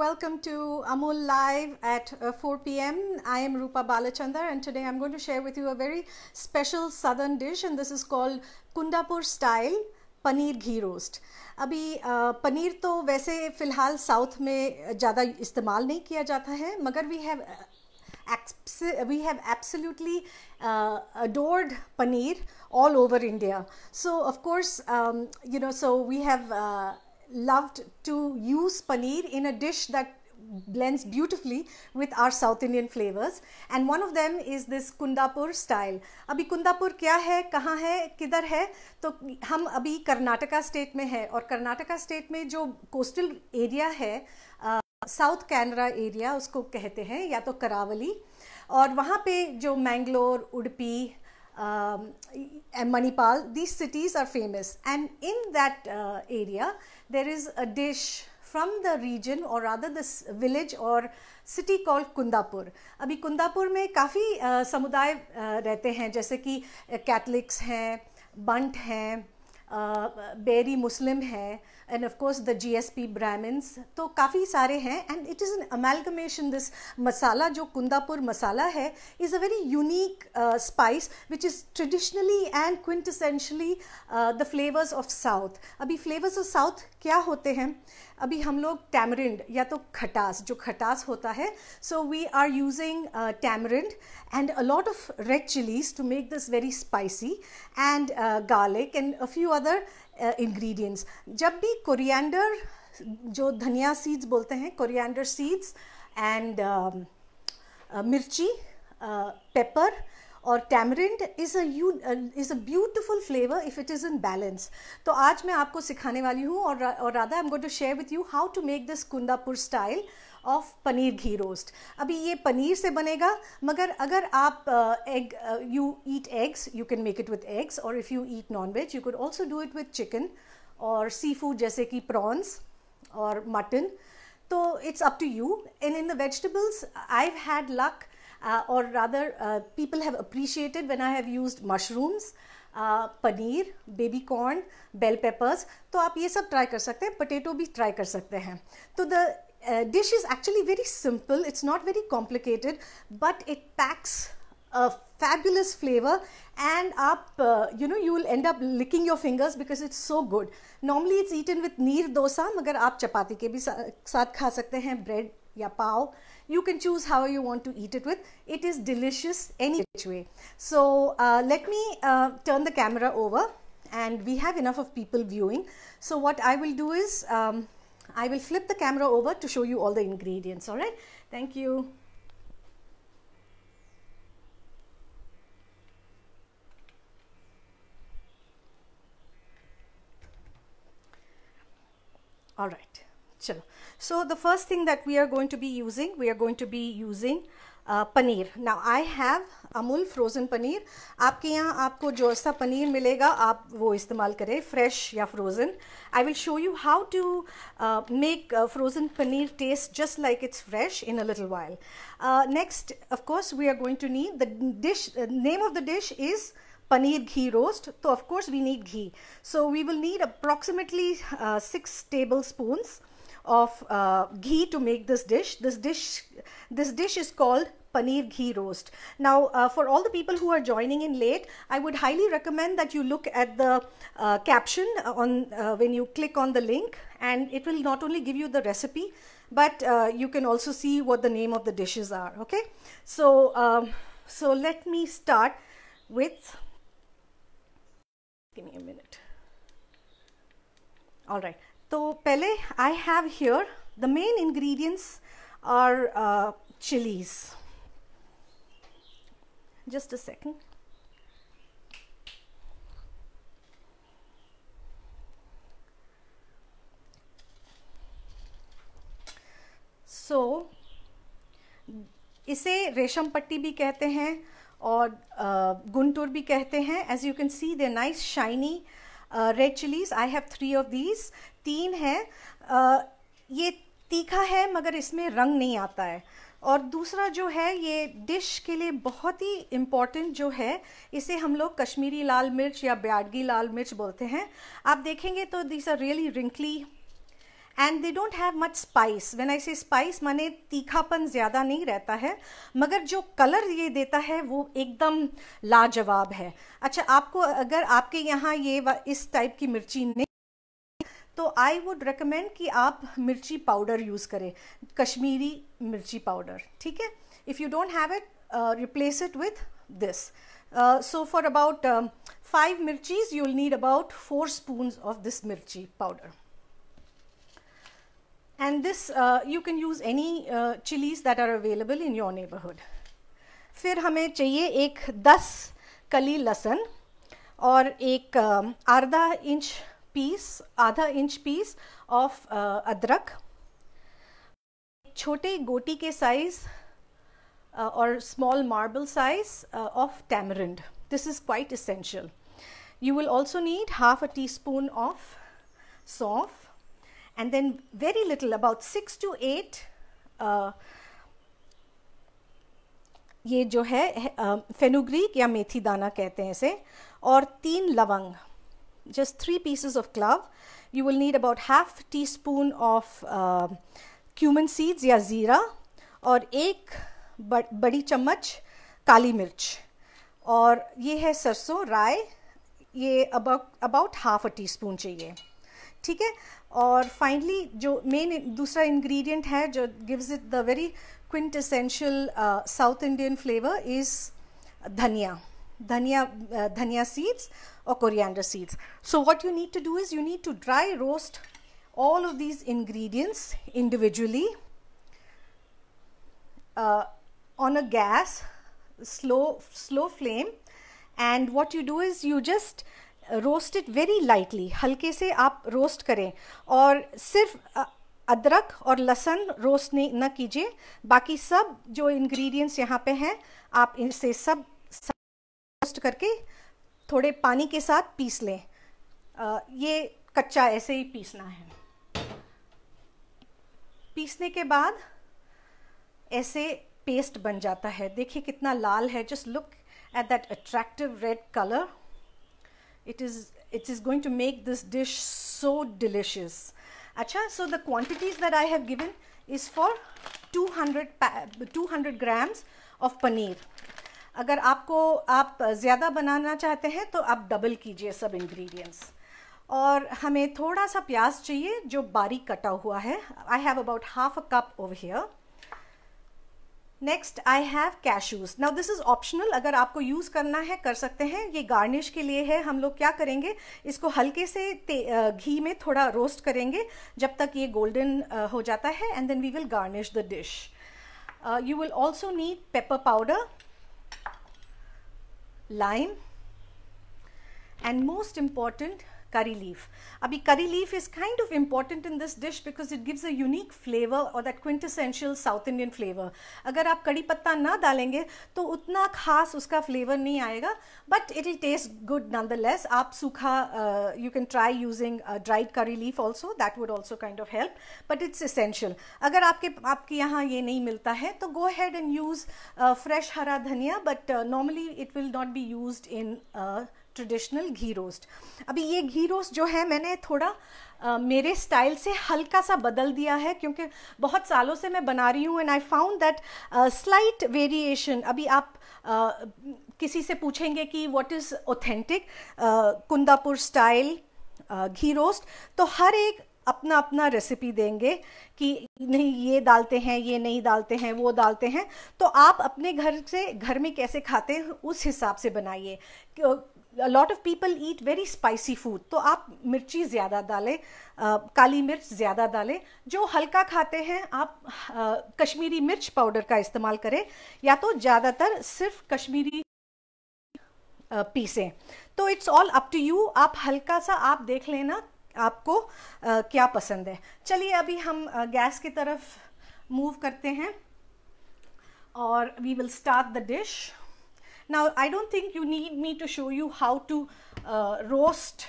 welcome to Amul Live at 4 p.m. I am Rupa Balachandar and today I'm going to share with you a very special southern dish and this is called Kundapur style paneer ghee roast. अभी पनीर तो वैसे फ़िलहाल south में ज़्यादा इस्तेमाल नहीं किया जाता है, मगर we have absolutely adored paneer all over India. So of course, so we have loved to use paneer in a dish that blends beautifully with our South Indian flavors, and one of them is this Kundapur style. अभी कुंदापुर क्या है, कहाँ है, किधर है? तो हम अभी कर्नाटका स्टेट में है और कर्नाटका स्टेट में जो कोस्टल एरिया है, साउथ कैनरा एरिया उसको कहते हैं या तो करावली, और वहाँ पे जो Mangalore, Udupi, Manipal, these cities are famous, and in that area there is a dish from the region or rather this village or city called Kundapur. अभी कुंदापुर में काफ़ी समुदाय रहते हैं, जैसे कि कैथलिक्स हैं, बंट हैं, बेरी मुस्लिम हैं, and of course the GSP Brahmins, तो काफ़ी सारे हैं, and it is an amalgamation. This masala जो कुंदापुर मसाला है is a very unique spice which is traditionally and quintessentially the flavors of South. अभी flavors of South क्या होते हैं? अभी हम लोग tamarind या तो खटास, जो खटास होता है, so we are using tamarind and a lot of red chilies to make this very spicy, and garlic and a few other ingredients. जब भी coriander, जो धनिया seeds बोलते हैं, coriander seeds and मिर्ची, pepper और tamarind is a beautiful flavor if it is in balance. तो आज मैं आपको सिखाने वाली हूँ और rather I'm going to share with you how to make this Kundapur style of paneer ghee roast. अभी ये पनीर से बनेगा, मगर अगर आप you eat eggs, you can make it with eggs, or if you eat non-veg, you could also do it with chicken or seafood जैसे कि prawns or mutton. तो it's up to you. And in the vegetables, I've had luck, or rather people have appreciated when I have used mushrooms, paneer, baby corn, bell peppers. तो आप ये सब try कर सकते हैं, पोटैटो भी ट्राई कर सकते हैं. तो the dish is actually very simple, it's not very complicated, but it packs a fabulous flavor, and you will end up licking your fingers because it's so good. Normally it's eaten with neer dosa, मगर आप चपाती के भी साथ खा सकते हैं, bread या पाव. You can choose how you want to eat it with. It is delicious any which way. So let me turn the camera over, and we have enough of people viewing. So what I will do is I will flip the camera over to show you all the ingredients. All right, thank you. All right, chalo. So the first thing that we are going to be using paneer. Now I have Amul frozen paneer. आपके यहाँ आपको जो सा पनीर मिलेगा आप वो इस्तेमाल करें, fresh या frozen. I will show you how to make frozen paneer taste just like it's fresh in a little while. Next, of course, we are going to need the dish. Name of the dish is paneer ghee roast. So of course we need ghee. So we will need approximately 6 tablespoons of ghee to make this dish. This dish is called paneer ghee roast. Now for all the people who are joining in late, I would highly recommend that you look at the caption on when you click on the link, and it will not only give you the recipe, but you can also see what the name of the dishes are. Okay, so so let me start with, give me a minute. All right, so पहले I have here the main ingredients are chilies. Just a second. So इसे रेशम पट्टी भी कहते हैं और गुंटूर भी कहते हैं. As you can see, they're nice shiny red chilies. I have 3 of these. 3 हैं. ये तीखा है मगर इसमें रंग नहीं आता है. और दूसरा जो है ये डिश के लिए बहुत ही इम्पॉर्टेंट जो है, इसे हम लोग कश्मीरी लाल मिर्च या ब्याडगी लाल मिर्च बोलते हैं. आप देखेंगे तो these are really wrinkly and they don't have much spice. When I से स्पाइस माने तीखापन ज़्यादा नहीं रहता है, मगर जो कलर ये देता है वो एकदम लाजवाब है. अच्छा, आपको अगर आपके यहाँ ये इस टाइप की मिर्ची नहीं तो आई वुड रिकमेंड कि आप मिर्ची पाउडर यूज़ करें, कश्मीरी मिर्ची पाउडर. ठीक है, if you don't have it replace it with this. So for about 5 mirchis you will need about 4 spoons of this mirchi powder. And this you can use any chilies that are available in your neighborhood. फिर हमें चाहिए एक 10 कली लहसुन और एक आधा inch piece of अदरक, छोटे गोटी के size or small marble size of tamarind. This is quite essential. You will also need half a teaspoon of saunf, and then very little, about 6 to 8 ये जो है फेनुग्रीक या मेथी दाना कहते हैं इसे, और 3 लवंग, just 3 pieces of clove. You will need about half teaspoon of cumin seeds या जीरा, और एक बड़ी चम्मच काली मिर्च, और ये है सरसों राय, ये अबाउट हाफ अ टीस्पून चाहिए. ठीक है, और फाइनली जो मेन दूसरा इंग्रेडिएंट है जो gives it the very quintessential South Indian flavour is dhania seeds और coriander seeds. So what you need to do is you need to dry roast all of these ingredients individually on a gas, slow flame, and what you do is you just roast it very lightly. हल्के से आप roast करें, और सिर्फ अदरक और लहसुन roast नहीं न कीजिए, बाकी सब जो इंग्रेडिएंट्स यहाँ पे हैं आप इनसे सब रोस्ट करके थोड़े पानी के साथ पीस लें. ये कच्चा ऐसे ही पीसना है. पीसने के बाद ऐसे पेस्ट बन जाता है. देखिए कितना लाल है. Just look at that attractive red colour. It is going to make this dish so delicious. अच्छा, so the quantities that I have given is for 200 grams of paneer. अगर आप ज़्यादा बनाना चाहते हैं तो आप डबल कीजिए सब इंग्रेडिएंट्स. और हमें थोड़ा सा प्याज चाहिए जो बारीक कटा हुआ है. I have about half a cup over here. Next I have cashews. Now this is optional, अगर आपको यूज़ करना है कर सकते हैं, ये गार्निश के लिए है. हम लोग क्या करेंगे, इसको हल्के से घी में थोड़ा रोस्ट करेंगे जब तक ये गोल्डन हो जाता है, and then we will garnish the dish. You will also need pepper powder, lime, and most important, curry leaf. Abhi curry leaf is kind of important in this dish because it gives a unique flavor or that quintessential South Indian flavor. अगर आप कड़ी पत्ता ना डालेंगे तो उतना खास उसका फ्लेवर नहीं आएगा, but it will taste good nonetheless. आप सूखा you can try using dried curry leaf also, that would also kind of help, but it's essential. अगर आपके यहाँ ये नहीं मिलता है तो go ahead and use fresh हरा धनिया, but normally it will not be used in traditional ghee roast. अभी ये घी रोस्ट जो है मैंने थोड़ा मेरे स्टाइल से हल्का सा बदल दिया है, क्योंकि बहुत सालों से मैं बना रही हूँ, and I found that slight variation. अभी आप किसी से पूछेंगे कि what is authentic Kundapur style ghee roast, तो हर एक अपना अपना रेसिपी देंगे कि नहीं ये डालते हैं, ये नहीं डालते हैं, वो डालते हैं. तो आप अपने घर में कैसे खाते हैं उस हिसाब से बनाइए. A lot of people eat very spicy food, तो आप मिर्ची ज़्यादा डालें, काली मिर्च ज़्यादा डालें. जो हल्का खाते हैं आप कश्मीरी मिर्च पाउडर का इस्तेमाल करें, या तो ज़्यादातर सिर्फ कश्मीरी पीसें. तो it's all up to you. आप हल्का सा आप देख लेना आपको क्या पसंद है. चलिए अभी हम गैस की तरफ मूव करते हैं और we will start the dish. Now, I don't think you need me to show you how to roast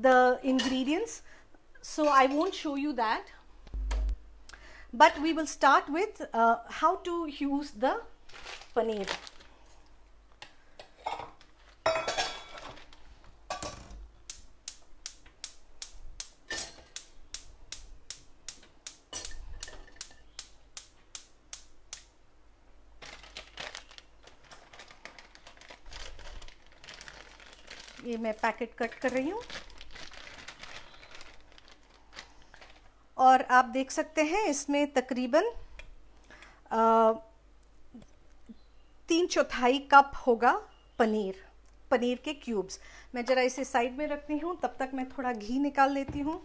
the ingredients, so I won't show you that. But we will start with how to use the paneer. ये मैं packet cut कर रही हूँ और आप देख सकते हैं इसमें तकरीबन 3/4 कप होगा पनीर के क्यूब्स। मैं ज़रा इसे साइड में रखती हूँ, तब तक मैं थोड़ा घी निकाल लेती हूँ।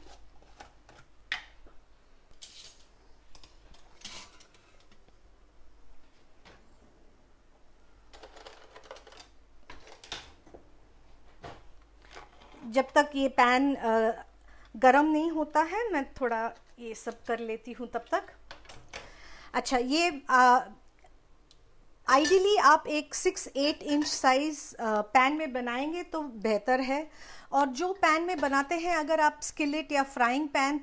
जब तक ये पैन गरम नहीं होता है मैं थोड़ा ये सब कर लेती हूँ तब तक। अच्छा, ये आइडियली आप एक 6-8 इंच साइज पैन में बनाएंगे तो बेहतर है। और जो पैन में बनाते हैं, अगर आप स्किलेट या फ्राइंग पैन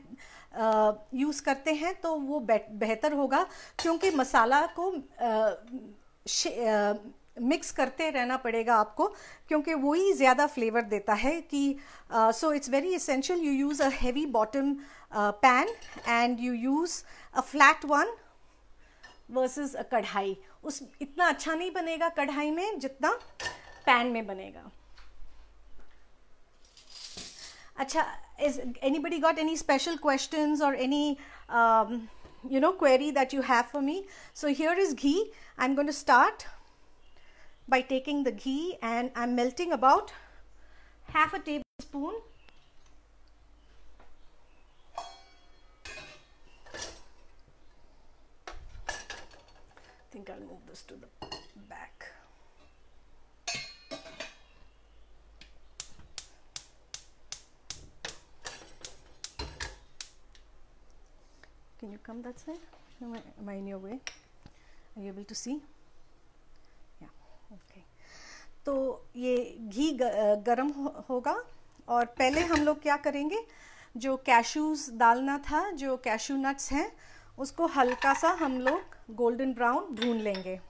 यूज़ करते हैं तो वो बेहतर होगा, क्योंकि मसाला को मिक्स करते रहना पड़ेगा आपको, क्योंकि वही ज़्यादा फ्लेवर देता है कि so it's very essential you use a heavy bottom pan and you use a flat one versus a kadhai. उस इतना अच्छा नहीं बनेगा कढ़ाई में जितना पैन में बनेगा। अच्छा, is anybody got any special questions or any query that you have for me? So here is ghee. I'm going to start by taking the ghee and I'm melting about half a tablespoon. I think I'll move this to the back. Can you come that side? Am I in your way? Are you able to see? Yeah, okay. तो ये घी गरम होगा और पहले हम लोग क्या करेंगे, जो कैशूज़ डालना था, जो कैशू नट्स हैं, उसको हल्का सा हम लोग गोल्डन ब्राउन भून लेंगे।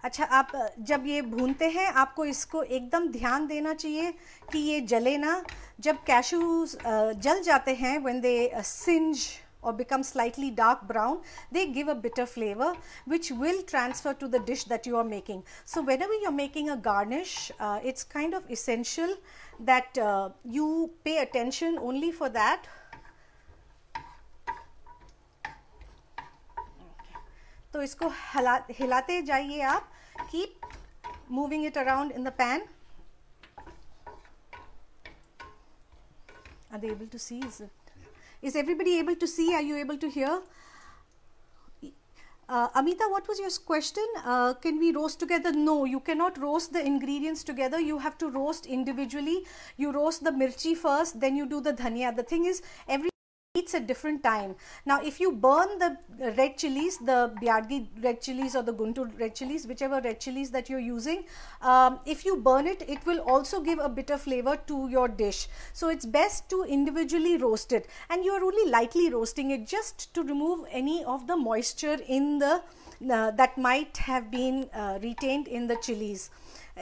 अच्छा, आप जब ये भूनते हैं आपको इसको एकदम ध्यान देना चाहिए कि ये जले ना। जब कैशूज़ जल जाते हैं, when they singe or become slightly dark brown, they give a bitter flavor which will transfer to the dish that you are making. So whenever you're making a garnish, it's kind of essential that you pay attention only for that. तो इसको हिलाते जाइए आप, keep moving it around in the pan. Are they able to see? Is everybody able to see? Are you able to hear? Amita, what was your question? Can we roast together? No, you cannot roast the ingredients together. You have to roast individually. You roast the mirchi first, then you do the dhania. The thing is, every eats at different time. Now, if you burn the red chilies, the Byadgi red chilies or the Guntur red chilies, whichever red chilies that you're using, if you burn it, it will also give a bitter flavor to your dish. So it's best to individually roast it, and you're only lightly roasting it just to remove any of the moisture in the that might have been retained in the chilies.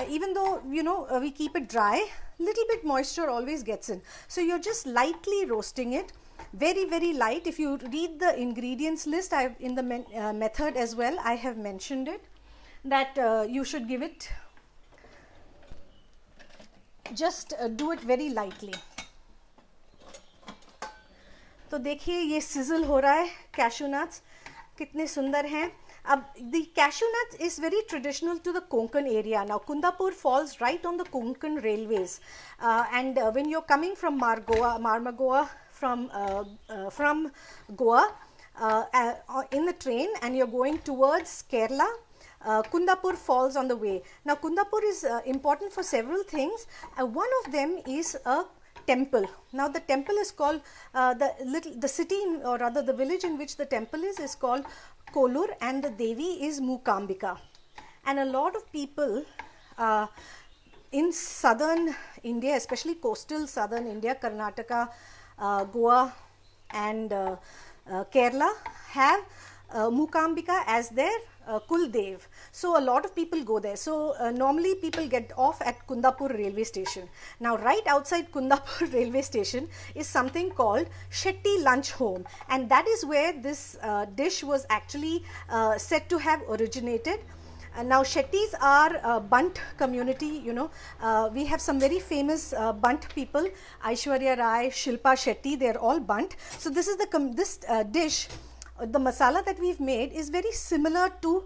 Even though we keep it dry, little bit moisture always gets in. So you're just lightly roasting it. Very, very light. If you read the ingredients list, in the method as well, I have mentioned it, that you should give it, just do it very lightly. तो देखिए ये sizzle हो रहा है, cashew nuts कितने सुंदर हैं। अब the cashew nuts is very traditional to the Konkan area. Now Kundapur falls right on the Konkan railways, and when you're coming from Marmagoa, from Goa in the train and you're going towards Kerala, Kundapur falls on the way. Now Kundapur is important for several things. One of them is a temple. Now the temple is called the city, or rather the village in which the temple is called Kolur, and the Devi is Mookambika. And a lot of people in southern India, especially coastal southern India, Karnataka, Goa and Kerala, have Mookambika as their Kuldev. So a lot of people go there. So normally people get off at Kundapur railway station. Now right outside Kundapur railway station is something called Shetty Lunch Home, and that is where this dish was actually said to have originated. Now Shetties are a Bunt community, you know. We have some very famous Bunt people, Aishwarya Rai, Shilpa Shetty, they are all Bunt. So this is the dish, the masala that we've made is very similar to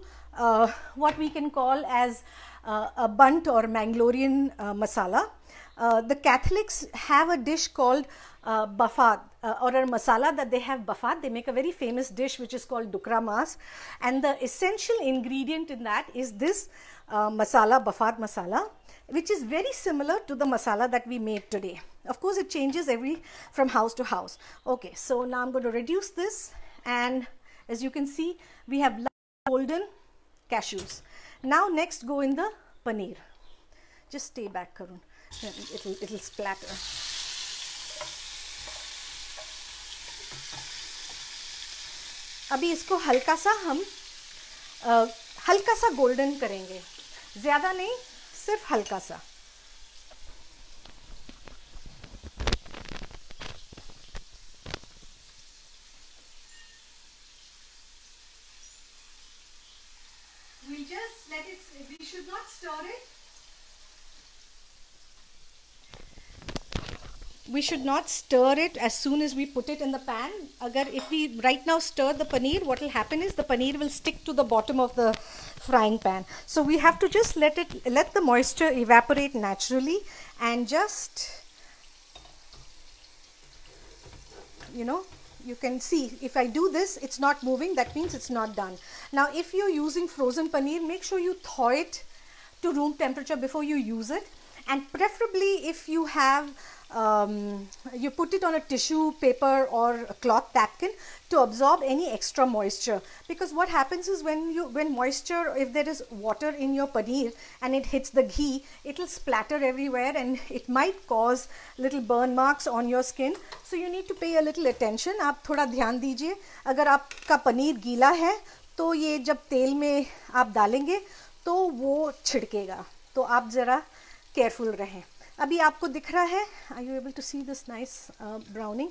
what we can call as a Bunt or Mangalorean masala. The Catholics have a dish called bafad, or a masala that they have bafad. They make a very famous dish which is called dukra mas, and the essential ingredient in that is this masala, bafad masala, which is very similar to the masala that we made today. Of course, it changes from house to house. Okay, so now I'm going to reduce this, and as you can see, we have golden cashews. Now next go in the paneer. Just stay back, Karun. It'll splatter. अभी इसको हल्का सा golden करेंगे, ज़्यादा नहीं, सिर्फ हल्का सा. We should not stir it. We should not stir it as soon as we put it in the pan. If we right now stir the paneer, what will happen is the paneer will stick to the bottom of the frying pan. So we have to just let the moisture evaporate naturally, and just, you know, you can see if I do this, it's not moving, that means it's not done. Now if you're using frozen paneer, make sure you thaw it to room temperature before you use it, and preferably if you have you put it on a tissue paper or a cloth napkin to absorb any extra moisture, because what happens is when moisture, if there is water in your paneer and it hits the ghee, it will splatter everywhere and it might cause little burn marks on your skin. So you need to pay a little attention. आप थोड़ा ध्यान दीजिए. अगर आपका पनीर गीला है तो ये जब तेल में आप डालेंगे तो वो छिड़केगा, तो आप ज़रा केयरफुल रहें. अभी आपको दिख रहा है, are you able to see this nice browning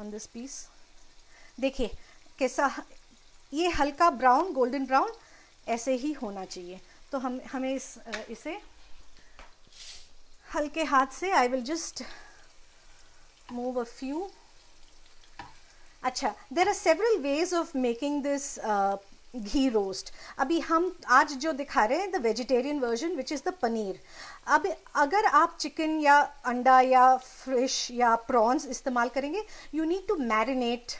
on this piece. देखिए कैसा, ये हल्का ब्राउन, गोल्डन ब्राउन ऐसे ही होना चाहिए. तो हमें इसे हल्के हाथ से, I will just move a few. अच्छा, there are several ways of making this ghee roast. अभी हम आज जो दिखा रहे हैं the vegetarian version which is the paneer. अब अगर आप चिकन या अंडा या फिश या प्रॉन्स इस्तेमाल करेंगे, you need to marinate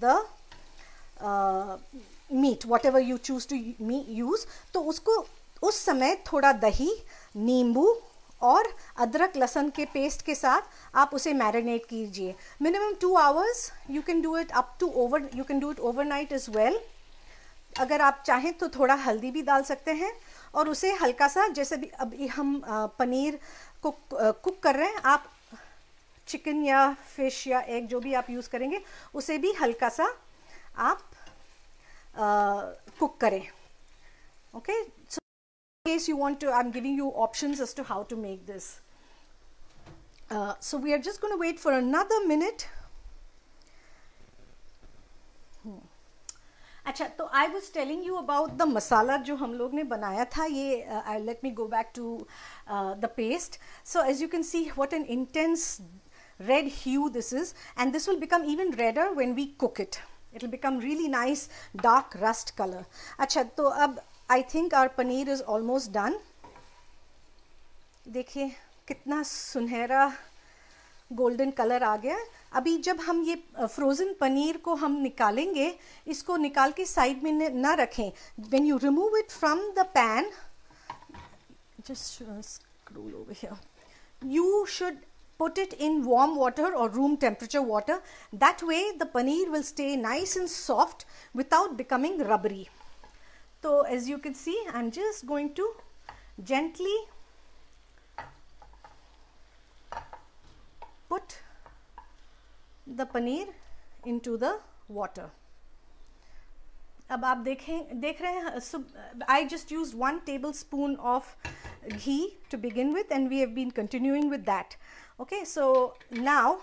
the meat whatever you choose to use. तो उसको उस समय थोड़ा दही, नींबू और अदरक लहसुन के पेस्ट के साथ आप उसे मैरिनेट कीजिए. Minimum 2 hours. You can do it up to you can do it overnight as well. अगर आप चाहें तो थोड़ा हल्दी भी डाल सकते हैं, और उसे हल्का सा, जैसे भी अभी हम पनीर को कुक कर रहे हैं, आप चिकन या फिश या एग जो भी आप यूज़ करेंगे उसे भी हल्का सा आप कुक करें. Okay, so in case you want to, I'm giving you options as to how to make this. So we are just going to wait for another minute. अच्छा, तो I was telling you about the masala जो हम लोग ने बनाया था. ये let me go back to the paste. So as you can see what an intense red hue this is, and this will become even redder when we cook it. It will become really nice dark rust color. अच्छा, तो अब I think our paneer is almost done. देखिए कितना सुनहरा golden colour आ गया. अभी जब हम ये फ्रोज़न पनीर को हम निकालेंगे, इसको निकाल के साइड में ना रखें. When you remove it from the pan, just scroll over here. You should put it in warm water or room temperature water. That way the paneer will stay nice and soft without becoming rubbery. So as you can see, I'm just going to gently put the paneer into the water. अब आप देख रहे हैं, so I just used 1 tablespoon of ghee to begin with, and we have been continuing with that. Okay, so now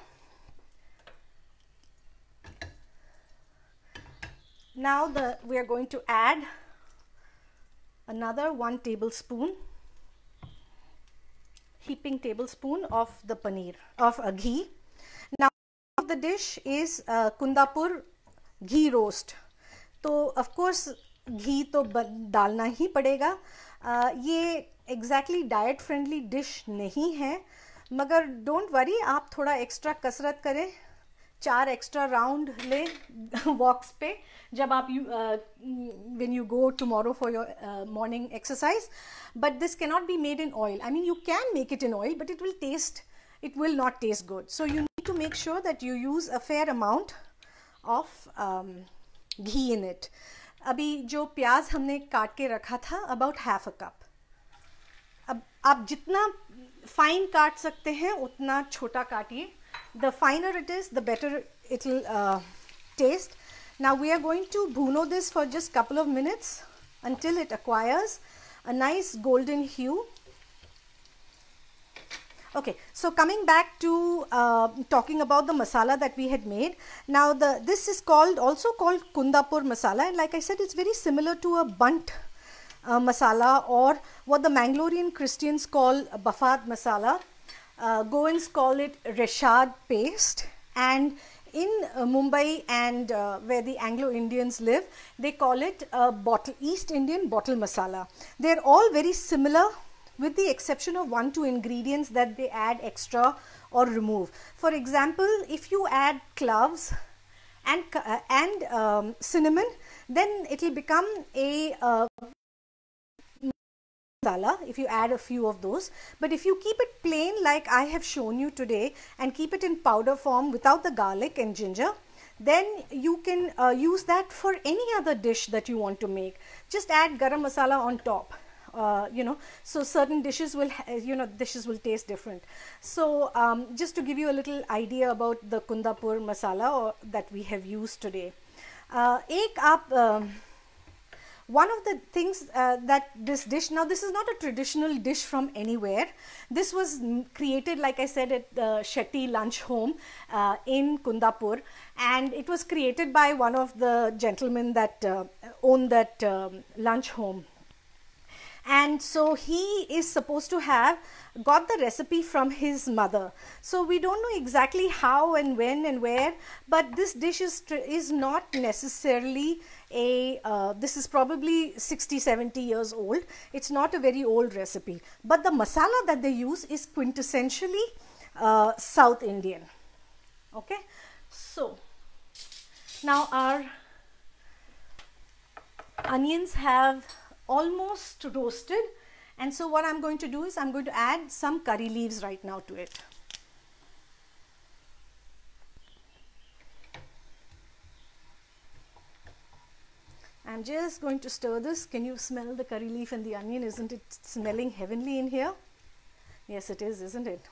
we are going to add another 1 tablespoon, heaping tablespoon of the paneer, of ghee. Now the dish is Kundapur ghee roast. तो of course घी तो डालना ही पड़ेगा. ये exactly diet friendly dish नहीं है, मगर don't worry, आप थोड़ा एक्स्ट्रा कसरत करें, 4 एक्स्ट्रा राउंड ले वॉक्स पे जब आप when you go tomorrow for your morning exercise. But this cannot be made in oil. I mean, you can make it in oil, but it will not taste good. So you need to make sure that you use a fair amount of ghee in it. अभी जो प्याज हमने काट के रखा था, about half a cup. अब आप जितना फाइन काट सकते हैं उतना छोटा काटिए. The finer it is, the better it will taste. Now we are going to bhuno this for just couple of minutes until it acquires a nice golden hue. Okay, so coming back to talking about the masala that we had made. Now this is also called Kundapur masala, and like I said, it's very similar to a bunt masala, or what the Mangalorean Christians call Bafat masala. Goans call it Reshad paste, and in Mumbai and where the Anglo-Indians live, they call it East Indian bottle masala. They're all very similar, with the exception of 1-2 ingredients that they add extra or remove. For example, if you add cloves and cinnamon, then it will become a masala if you add a few of those. But if you keep it plain like I have shown you today and keep it in powder form without the garlic and ginger, then you can use that for any other dish that you want to make. Just add garam masala on top. So certain dishes will, dishes will taste different. So just to give you a little idea about the Kundapur masala that we have used today. One of the things that this dish, now this is not a traditional dish from anywhere. This was created, like I said, at the Shetty Lunch Home in Kundapur, and it was created by one of the gentlemen that owned that lunch home. And so he is supposed to have got the recipe from his mother. So we don't know exactly how and when and where, but this dish is not necessarily this is probably 60-70 years old. It's not a very old recipe, but the masala that they use is quintessentially South Indian. Okay, so now our onions have almost roasted, and so what I'm going to do is I'm going to add some curry leaves right now to it. I'm just going to stir this. Can you smell the curry leaf and the onion? Isn't it smelling heavenly in here? Yes, it is, isn't it?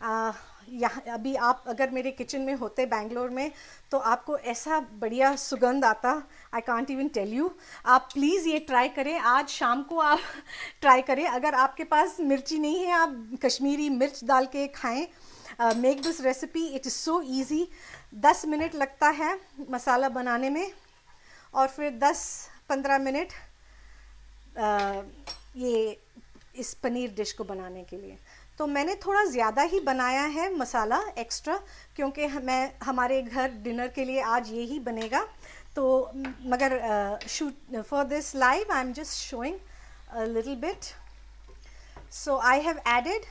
अभी आप अगर मेरे kitchen में होते बैंगलोर में तो आपको ऐसा बढ़िया सुगंध आता, I can't even tell you. आप प्लीज़ ये ट्राई करें, आज शाम को आप ट्राई करें. अगर आपके पास मिर्ची नहीं है, आप कश्मीरी मिर्च डाल के खाएं. Make this recipe, it is so easy. 10 minute लगता है मसाला बनाने में, और फिर 10-15 मिनट ये इस पनीर डिश को बनाने के लिए. तो मैंने थोड़ा ज़्यादा ही बनाया है मसाला एक्स्ट्रा, क्योंकि हमारे घर डिनर के लिए आज ये ही बनेगा. तो मगर shoot for this live I am just showing a little bit. So I have added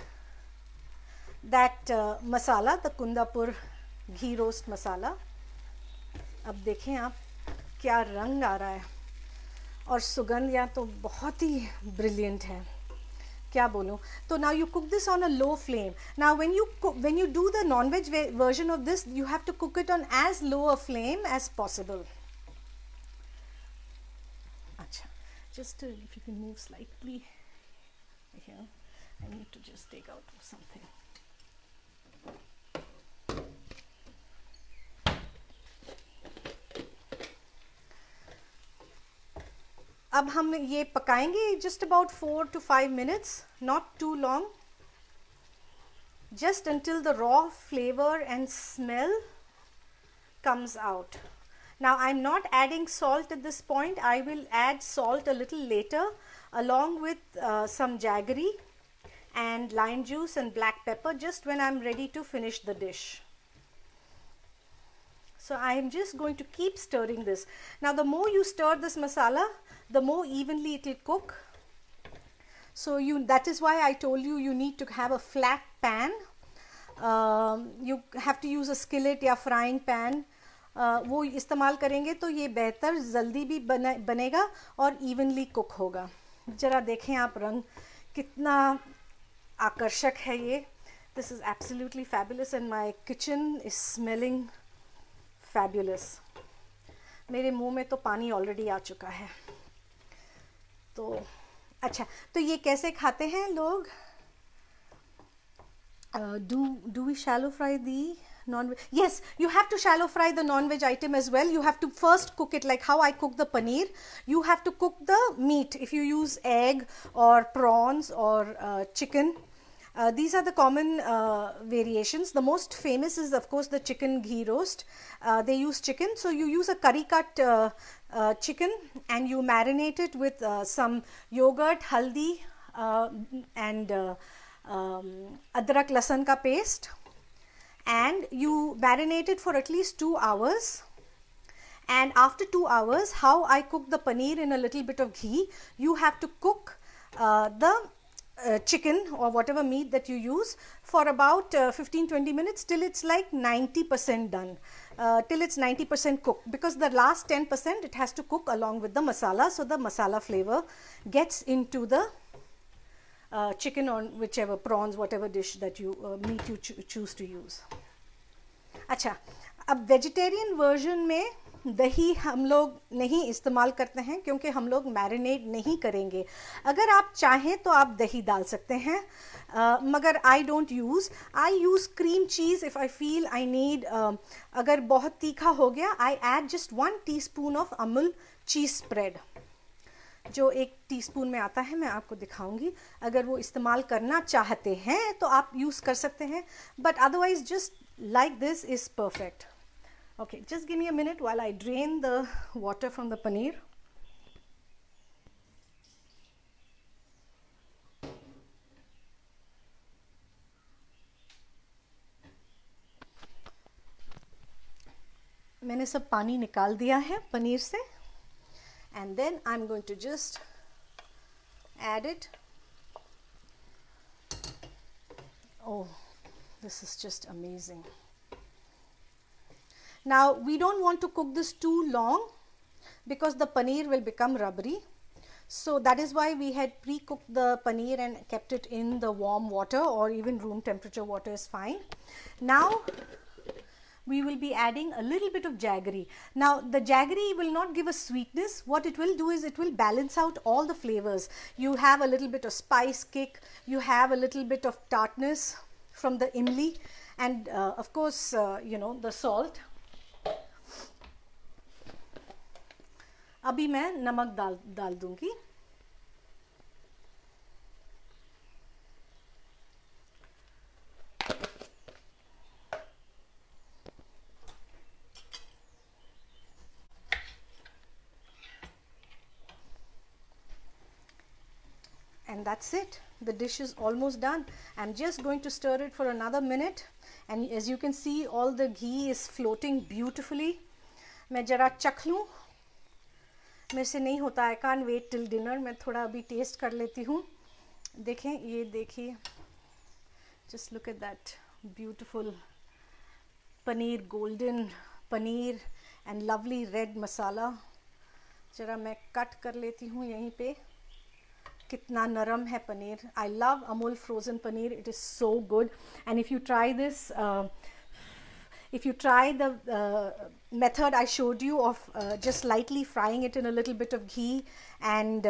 that masala, the Kundapur ghee roast masala. अब देखें आप क्या रंग आ रहा है, और सुगंध या तो बहुत ही ब्रिलियंट है, क्या बोलूं. तो now you cook this on a low flame. Now when you do the non-veg version of this, you have to cook it on as low a flame as possible. Acha, just if you can move slightly here, I need to just take out something. अब हम ये पकाएंगे just about 4 to 5 minutes, not too long, just until the raw flavor and smell comes out. Now I'm not adding salt at this point. I will add salt a little later along with some jaggery and lime juice and black pepper just when I'm ready to finish the dish. So I am just going to keep stirring this. Now the more you stir this masala, the more evenly it will cook. So that is why I told you you need to have a flat pan. You have to use a skillet या frying pan. वो इस्तेमाल करेंगे तो ये बेहतर जल्दी भी बनेगा और evenly cook होगा. जरा देखें आप रंग कितना आकर्षक है ये. This is absolutely fabulous and my kitchen is smelling fabulous. मेरे मुंह में तो पानी already आ चुका है. तो अच्छा, तो ये कैसे खाते हैं लोग? Do we shallow fry the non-veg? Yes, you have to shallow fry the non-veg item as well. You have to first cook it like how I cook the paneer. You have to cook the meat if you use egg or prawns or chicken. These are the common variations. The most famous is of course the chicken ghee roast. They use chicken, so you use a curry cut chicken and you marinate it with some yogurt, haldi and adrak lasan ka paste, and you marinate it for at least 2 hours. And after 2 hours, how I cook the paneer in a little bit of ghee, you have to cook the chicken or whatever meat that you use for about 15-20 minutes till it's like 90% done, till it's 90% cooked, because the last 10% it has to cook along with the masala, so the masala flavor gets into the chicken or whichever prawns, whatever dish that you meat you choose to use. अच्छा, अब vegetarian version में दही हम लोग नहीं इस्तेमाल करते हैं क्योंकि हम लोग मैरिनेट नहीं करेंगे. अगर आप चाहें तो आप दही डाल सकते हैं, मगर I don't use. I use cream cheese if I feel I need. अगर बहुत तीखा हो गया, I add just 1 teaspoon of Amul cheese spread, जो 1 टीस्पून में आता है. मैं आपको दिखाऊंगी. अगर वो इस्तेमाल करना चाहते हैं तो आप यूज़ कर सकते हैं, but otherwise just like this is perfect. Okay, just give me a minute while I drain the water from the paneer. मैंने सब पानी निकाल दिया है पनीर से, and then I'm going to just add it. Oh, this is just amazing. Now we don't want to cook this too long because the paneer will become rubbery, so that is why we had pre-cooked the paneer and kept it in the warm water, or even room temperature water is fine. Now we will be adding a little bit of jaggery. Now the jaggery will not give us sweetness. What it will do is it will balance out all the flavors. You have a little bit of spice kick, you have a little bit of tartness from the imli, and of course you know, the salt. अभी मैं नमक डाल दूंगी. And that's it. The dish is almost done. I'm just going to stir it for another minute, and as you can see all the ghee is floating beautifully. मैं जरा चख लूँ. मेरे से नहीं होता. I can't wait till dinner. मैं थोड़ा अभी टेस्ट कर लेती हूँ. देखें, ये देखिए, just look at that beautiful paneer, golden paneer and lovely red masala. जरा मैं कट कर लेती हूँ यहीं पे. कितना नरम है paneer. I love Amul frozen paneer. It is so good. And if you try this, if you try the method I showed you of just lightly frying it in a little bit of ghee and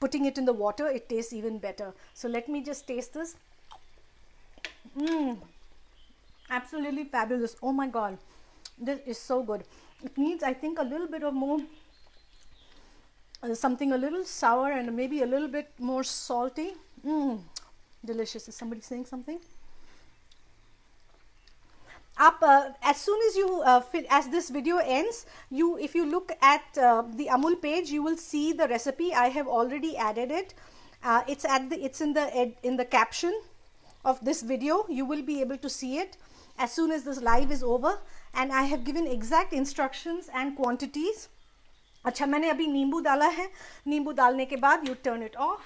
putting it in the water, it tastes even better. So let me just taste this. Absolutely fabulous. Oh my god, this is so good. It needs, I think, a little bit of more something a little sour and maybe a little bit more salty. Delicious. Is somebody saying something? आप as soon as you as this video ends, if you look at the Amul page, you will see the recipe. I have already added it. It's in the caption of this video. You will be able to see it as soon as this live is over, and I have given exact instructions and quantities. अच्छा, मैंने अभी नींबू डाला है. नींबू डालने के बाद you turn it off.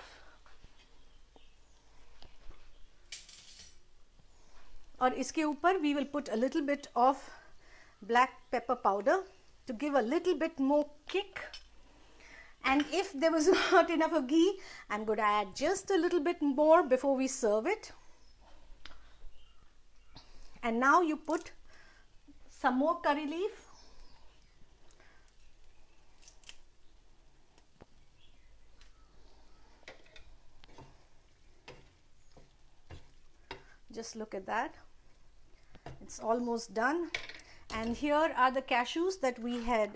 और इसके ऊपर we will put a little bit of black pepper powder to give a little bit more kick. And if there was not enough of ghee, I'm going to add just a little bit more before we serve it. And now you put some more curry leaf. Just look at that. It's almost done. And here are the cashews that we had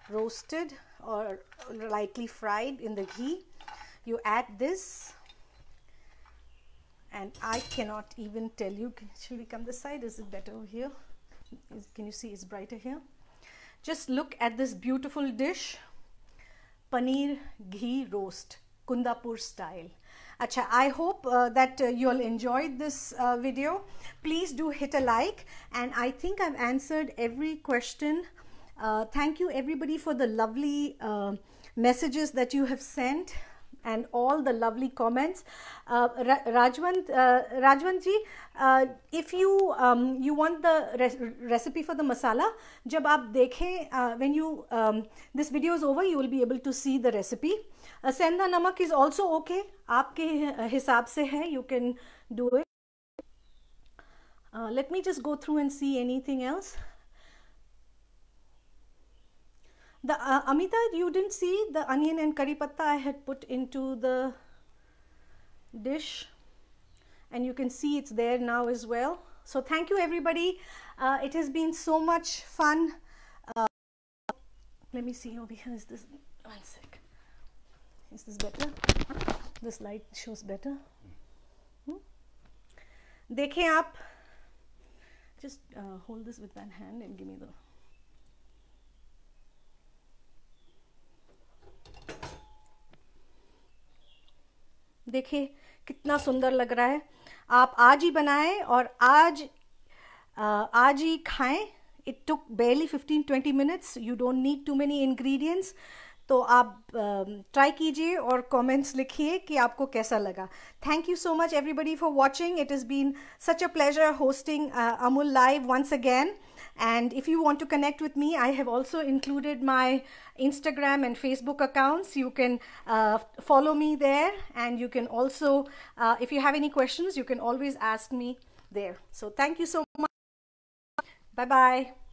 roasted or lightly fried in the ghee. You add this, and I cannot even tell you. Should we come this side? Is it better over here? Can you see it's brighter here? Just look at this beautiful dish, paneer ghee roast, Kundapur style. Acha, I hope that you all enjoyed this video. Please do hit a like, and I think I've answered every question. Thank you everybody for the lovely messages that you have sent and all the lovely comments. Rajwant ji, if you want the recipe for the masala, jab aap dekhen, when you this video is over, you will be able to see the recipe. Sendha namak is also okay. Aapke hisab se hai, you can do it. Let me just go through and see anything else. The Amita, you didn't see the onion and curry patta I had put into the dish, and you can see it's there now as well. So thank you everybody. It has been so much fun. Let me see over here. Is this, one sec. Is this better? This light shows better. Dekhen aap, just hold this with one hand and give me the. देखिए कितना सुंदर लग रहा है. आप आज ही बनाएं और आज ही खाएं. It took barely 15-20 minutes. You don't need too many ingredients. तो आप ट्राई कीजिए और कमेंट्स लिखिए कि आपको कैसा लगा. Thank you so much everybody for watching. It has been such a pleasure hosting Amul Live once again. And if you want to connect with me, I have also included my Instagram and Facebook accounts. You can follow me there, and you can also, if you have any questions, you can always ask me there. So thank you so much. Bye-bye.